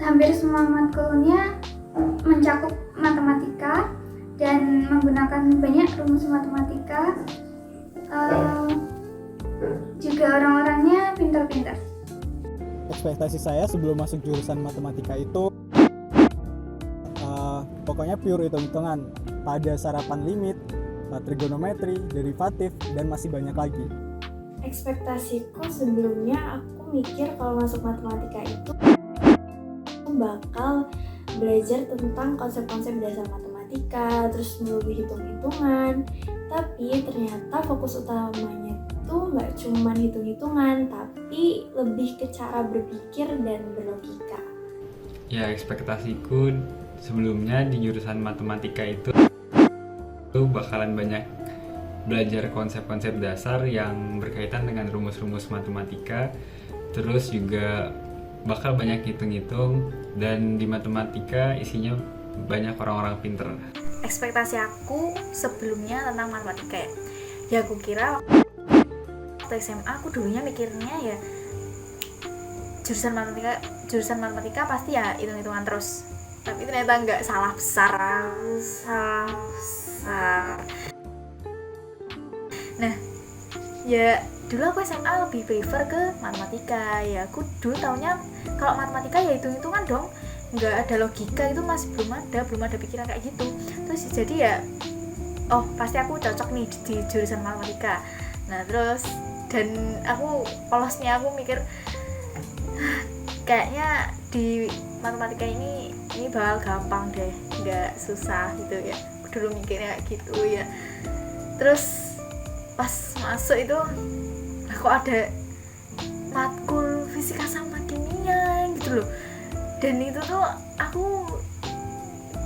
hampir semua matkulnya mencakup matematika dan menggunakan banyak rumus matematika. Juga orang-orangnya pintar-pintar. Ekspektasi saya sebelum masuk jurusan matematika itu pokoknya pure hitung-hitungan, pada sarapan limit, trigonometri, derivatif, dan masih banyak lagi. Ekspektasiku sebelumnya aku mikir kalau masuk matematika itu bakal belajar tentang konsep-konsep dasar matematika, terus melulu hitung-hitungan. Tapi ternyata fokus utamanya itu nggak cuma hitung-hitungan, tapi lebih ke cara berpikir dan berlogika. Ya, ekspektasiku sebelumnya di jurusan matematika itu bakalan banyak belajar konsep-konsep dasar yang berkaitan dengan rumus-rumus matematika, terus juga bakal banyak hitung-hitung, dan di matematika isinya banyak orang-orang pinter. Ekspektasi aku sebelumnya tentang matematika ya aku kira waktu SMA aku dulunya mikirnya ya jurusan matematika pasti ya hitung-hitungan terus, tapi ternyata nggak, salah besar. Nah ya dulu aku SMA lebih prefer ke matematika, ya aku dulu taunya kalau matematika ya hitung-hitungan dong, nggak ada logika, itu masih belum ada pikiran kayak gitu. Terus jadi ya oh pasti aku cocok nih di jurusan matematika. Nah terus dan aku polosnya aku mikir kayaknya di matematika ini bakal gampang deh, nggak susah gitu ya, aku dulu mikirnya gitu ya. Terus pas masuk itu aku ada matkul fisika sama kimia gitu loh, dan itu tuh aku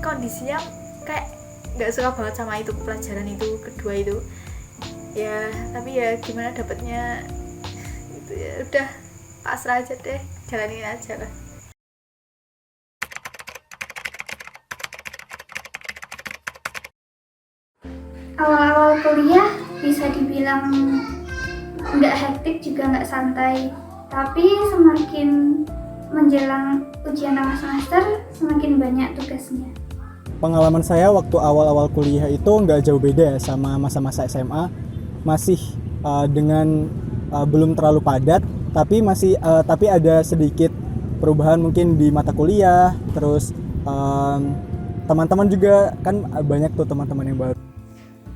kondisinya kayak nggak suka banget sama itu pelajaran itu kedua itu ya, tapi ya gimana dapetnya itu ya udah pasrah aja deh, jalanin aja lah. Awal-awal kuliah bisa dibilang nggak hektik juga nggak santai, tapi semakin menjelang ujian tengah semester semakin banyak tugasnya. Pengalaman saya waktu awal-awal kuliah itu nggak jauh beda sama masa-masa SMA, masih dengan belum terlalu padat, tapi ada sedikit perubahan mungkin di mata kuliah. Terus teman-teman juga kan banyak tuh teman-teman yang baru.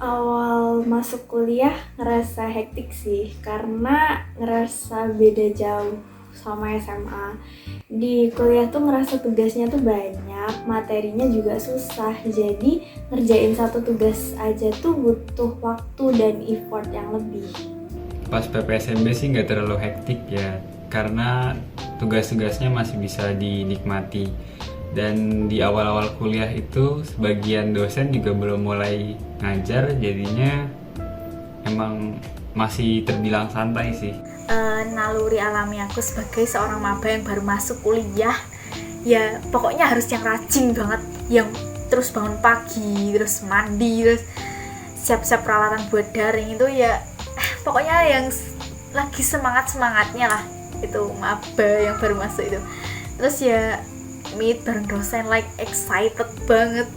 Awal masuk kuliah ngerasa hektik sih, karena ngerasa beda jauh sama SMA. Di kuliah tuh ngerasa tugasnya tuh banyak, materinya juga susah, jadi ngerjain satu tugas aja tuh butuh waktu dan effort yang lebih. Pas PPSMB sih nggak terlalu hektik ya, karena tugas-tugasnya masih bisa dinikmati. Dan di awal-awal kuliah itu sebagian dosen juga belum mulai ngajar, jadinya emang masih terbilang santai sih. Naluri alami aku sebagai seorang maba yang baru masuk kuliah ya pokoknya harus yang rajin banget, yang terus bangun pagi, terus mandi, terus siap-siap peralatan buat daring itu ya, pokoknya yang lagi semangatnya lah itu maba yang baru masuk itu. Terus ya meet bareng dosen like excited banget,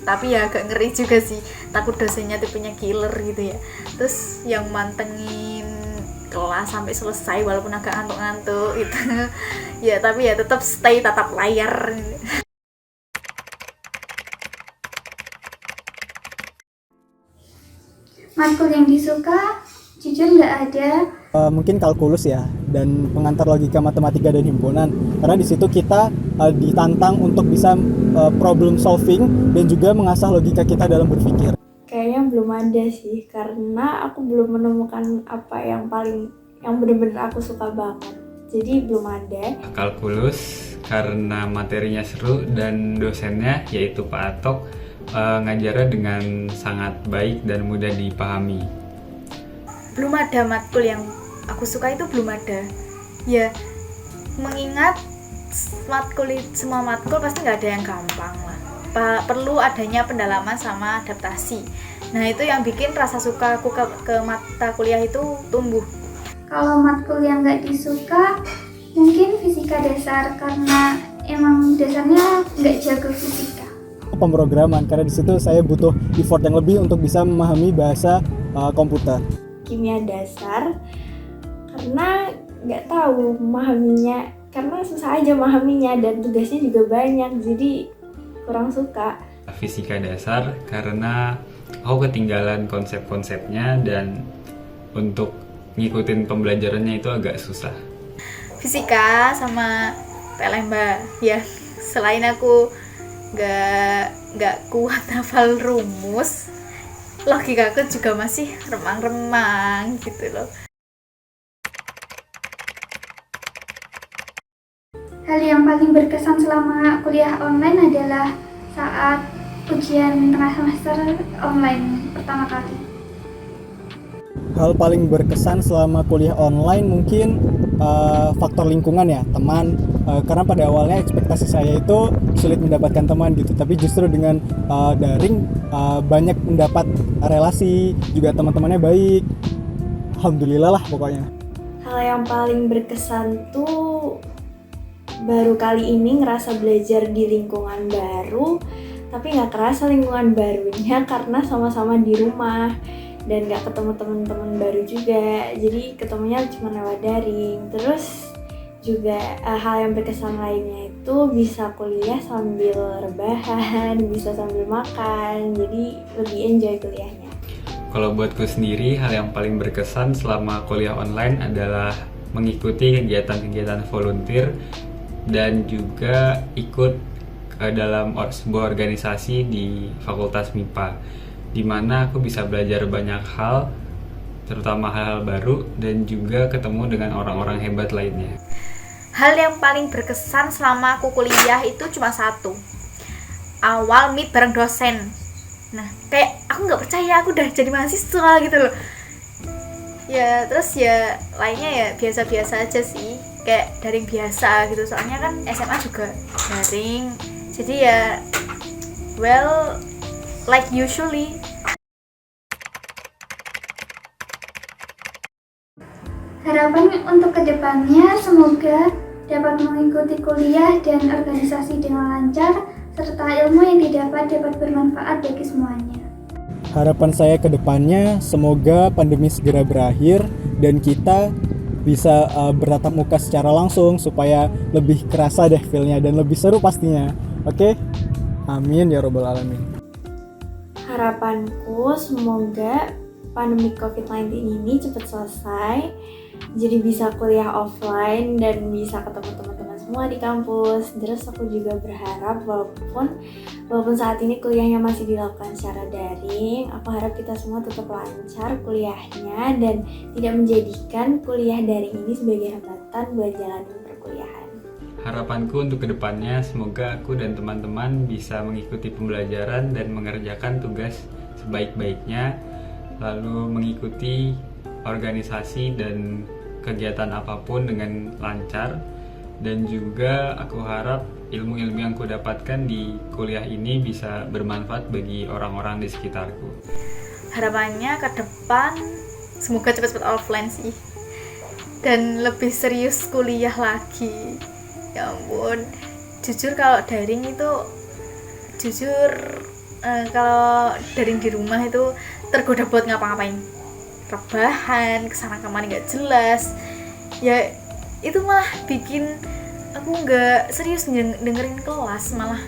tapi ya agak ngeri juga sih, takut dosennya tipenya killer gitu ya. Terus yang mantengin kelas sampai selesai walaupun agak ngantuk-ngantuk gitu ya, tapi ya tetap stay tatap layar. Matkul yang disuka jujur nggak ada. Mungkin kalkulus ya, dan pengantar logika matematika dan himpunan, karena di situ kita ditantang untuk bisa problem solving dan juga mengasah logika kita dalam berpikir. Kayaknya belum ada sih, karena aku belum menemukan apa yang benar-benar aku suka banget, jadi belum ada. Kalkulus karena materinya seru dan dosennya yaitu Pak Atok ngajarnya dengan sangat baik dan mudah dipahami. Belum ada matkul yang aku suka, itu belum ada ya, mengingat semua matkul pasti nggak ada yang gampang lah, perlu adanya pendalaman sama adaptasi. Nah itu yang bikin rasa suka aku ke mata kuliah itu tumbuh. Kalau matkul yang nggak disuka mungkin fisika dasar, karena emang dasarnya nggak jago fisika. Pemrograman, karena di situ saya butuh effort yang lebih untuk bisa memahami bahasa komputer. Kimia dasar karena nggak tahu memahaminya, karena susah aja memahaminya dan tugasnya juga banyak, jadi kurang suka. Fisika dasar karena aku ketinggalan konsep-konsepnya dan untuk ngikutin pembelajarannya itu agak susah. Fisika sama Pelemba ya, selain aku nggak kuat hafal rumus, logikaku juga masih remang-remang gitu loh. Hal yang paling berkesan selama kuliah online adalah saat ujian tengah semester online pertama kali. Hal paling berkesan selama kuliah online mungkin faktor lingkungan ya, teman. Karena pada awalnya ekspektasi saya itu sulit mendapatkan teman gitu, tapi justru dengan daring banyak mendapat relasi, juga teman-temannya baik. Alhamdulillah lah pokoknya. Hal yang paling berkesan tuh baru kali ini ngerasa belajar di lingkungan baru, tapi nggak kerasa lingkungan barunya karena sama-sama di rumah dan nggak ketemu teman-teman baru juga, jadi ketemunya cuma lewat daring. Terus juga hal yang berkesan lainnya itu bisa kuliah sambil rebahan, bisa sambil makan, jadi lebih enjoy kuliahnya. Kalau buatku sendiri, hal yang paling berkesan selama kuliah online adalah mengikuti kegiatan-kegiatan volunteer dan juga ikut dalam sebuah organisasi di Fakultas MIPA, di mana aku bisa belajar banyak hal, terutama hal-hal baru, dan juga ketemu dengan orang-orang hebat lainnya. Hal yang paling berkesan selama aku kuliah itu cuma satu, awal meet bareng dosen. Nah, kayak aku nggak percaya aku udah jadi mahasiswa gitu loh. Ya terus ya lainnya ya biasa-biasa aja sih, kayak daring biasa gitu, soalnya kan SMA juga daring, jadi ya well like usually. Harapan untuk kedepannya semoga dapat mengikuti kuliah dan organisasi dengan lancar, serta ilmu yang didapat bermanfaat bagi semuanya. Harapan saya ke depannya semoga pandemi segera berakhir dan kita bisa bertatap muka secara langsung supaya lebih kerasa deh feel-nya dan lebih seru pastinya. Oke? Amin ya robbal alamin. Harapanku semoga pandemi COVID-19 ini cepat selesai, jadi bisa kuliah offline dan bisa ketemu teman-teman semua di kampus. Terus aku juga berharap walaupun saat ini kuliahnya masih dilakukan secara daring, aku harap kita semua tetap lancar kuliahnya dan tidak menjadikan kuliah daring ini sebagai hambatan buat jalanin perkuliahan. Harapanku untuk kedepannya, semoga aku dan teman-teman bisa mengikuti pembelajaran dan mengerjakan tugas sebaik-baiknya, lalu mengikuti organisasi dan kegiatan apapun dengan lancar, dan juga aku harap ilmu-ilmu yang aku dapatkan di kuliah ini bisa bermanfaat bagi orang-orang di sekitarku. Harapannya ke depan semoga cepat-cepat offline sih, dan lebih serius kuliah lagi. Ya ampun, jujur kalau daring itu kalau daring di rumah itu tergoda buat ngapa-ngapain, rebahan, kesana kemari nggak jelas. Ya itu malah bikin aku nggak serius dengerin kelas, malah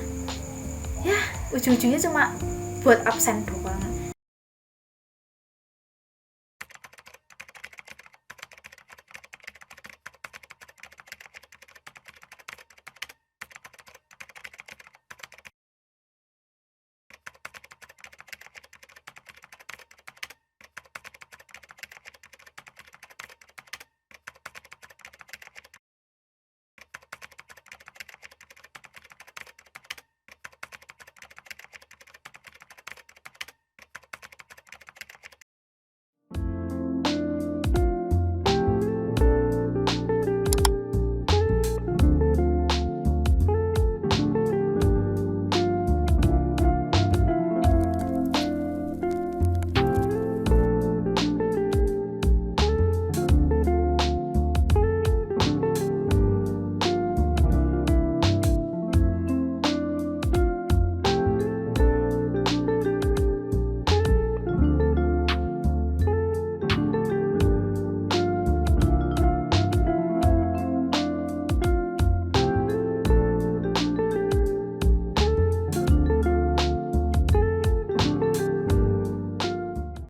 ya ujung-ujungnya cuma buat absen doang.